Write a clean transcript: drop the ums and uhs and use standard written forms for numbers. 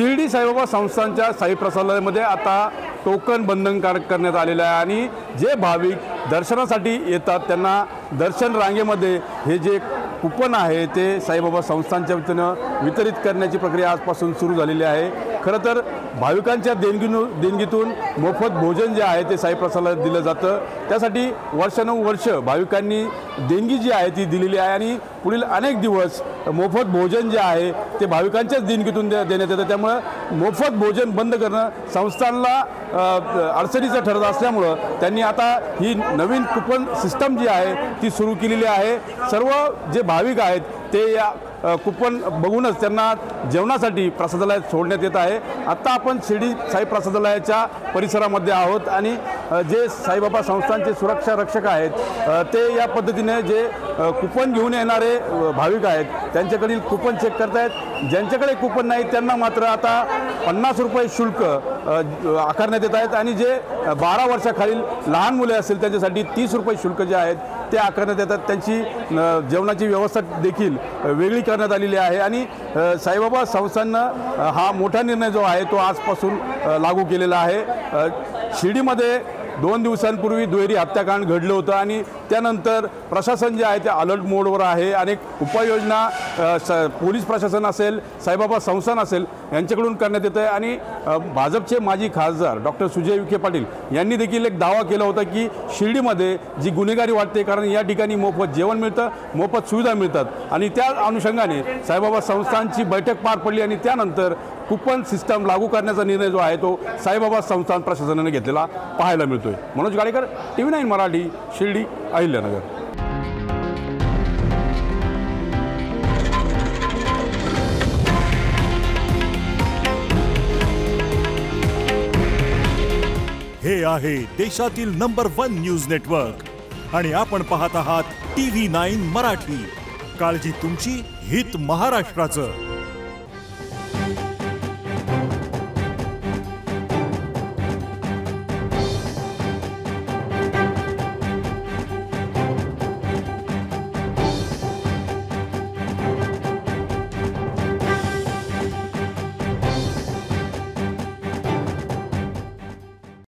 शिर्डी साईबाबा संस्थानच्या साई प्रसादालयामध्ये आता टोकन बंधनकारक करण्यात आलेलं आहे आणि जे भाविक दर्शनासाठी येतात त्यांना दर्शन रांगेमध्ये हे जे कुपन आहे ते साईबाबा संस्थानच्या वतीनं वितरित करण्याची प्रक्रिया आजपासून सुरू झालेली आहे। खरं तर भाविकांच्या देणगीतून मोफत भोजन जे आहे ते साई प्रसादालयात दिलं जातं। त्यासाठी वर्षानुवर्ष भाविकांनी देणगी जी आहे ती दिलेली आहे आणि पुढील अनेक दिवस मोफत भोजन जे आहे ते भाविकांच्याच देणगीतून देण्यात येतं। त्यामुळे मोफत भोजन बंद करणं संस्थानला अडचणीचं ठरत असल्यामुळं त्यांनी आता ही नवीन कुपन सिस्टम जी आहे ती सुरू केलेली आहे। सर्व जे भाविक आहेत ते या कुपन बघूनच त्यांना जेवणासाठी प्रसादालयात सोडण्यात येत आहे। आत्ता आपण शिर्डी साई प्रसादालयाच्या परिसरामध्ये आहोत आणि जे साईबाबा संस्थानचे सुरक्षा रक्षक आहेत ते या पद्धतीने जे कुपन घेऊन येणारे भाविक आहेत त्यांच्याकडील कुपन चेक करतायत। ज्यांच्याकडे कुपन नाही त्यांना मात्र आता 50 रुपये शुल्क आकारण्यात येत आहेत आणि जे 12 वर्षाखालील लहान मुले असतील त्यांच्यासाठी 30 रुपये शुल्क जे आहेत ते आकारण्यात येतात। त्यांची जेवणाची व्यवस्था देखील वेगळी करण्यात आलेली आहे आणि साईबाबा संस्थाननं हा मोठा निर्णय जो आहे तो आजपासून लागू केलेला आहे। शिर्डीमध्ये 2 दिवसांपूर्वी दुहेरी हत्याकांड घडलं होतं आणि त्यानंतर प्रशासन जे आहे ते अलर्ट मोडवर आहे। अनेक उपाययोजना पोलीस प्रशासन असेल साईबाबा संस्थान असेल यांच्याकडून करण्यात येत आहे आणि भाजपचे माजी खासदार डॉक्टर सुजय विखे पाटील यांनी देखील एक दावा केला होता की शिर्डीमध्ये जी गुन्हेगारी वाढते कारण या ठिकाणी मोफत जेवण मिळतं, मोफत सुविधा मिळतात आणि त्या अनुषंगाने साईबाबा संस्थानची बैठक पार पडली आणि त्यानंतर कुपन सिस्टम लागू करण्याचा निर्णय जो आहे तो साईबाबा संस्थान प्रशासनाने घेतलेला पाहायला मिळतोय। मनोज गाडेकर, TV9 मराठी, शिर्डी, अहिल्यानगर। हे आहे देशातील नंबर 1 न्यूज नेटवर्क आणि आपण पाहत आहात TV9 मराठी। काळजी तुमची, हित महाराष्ट्राचं।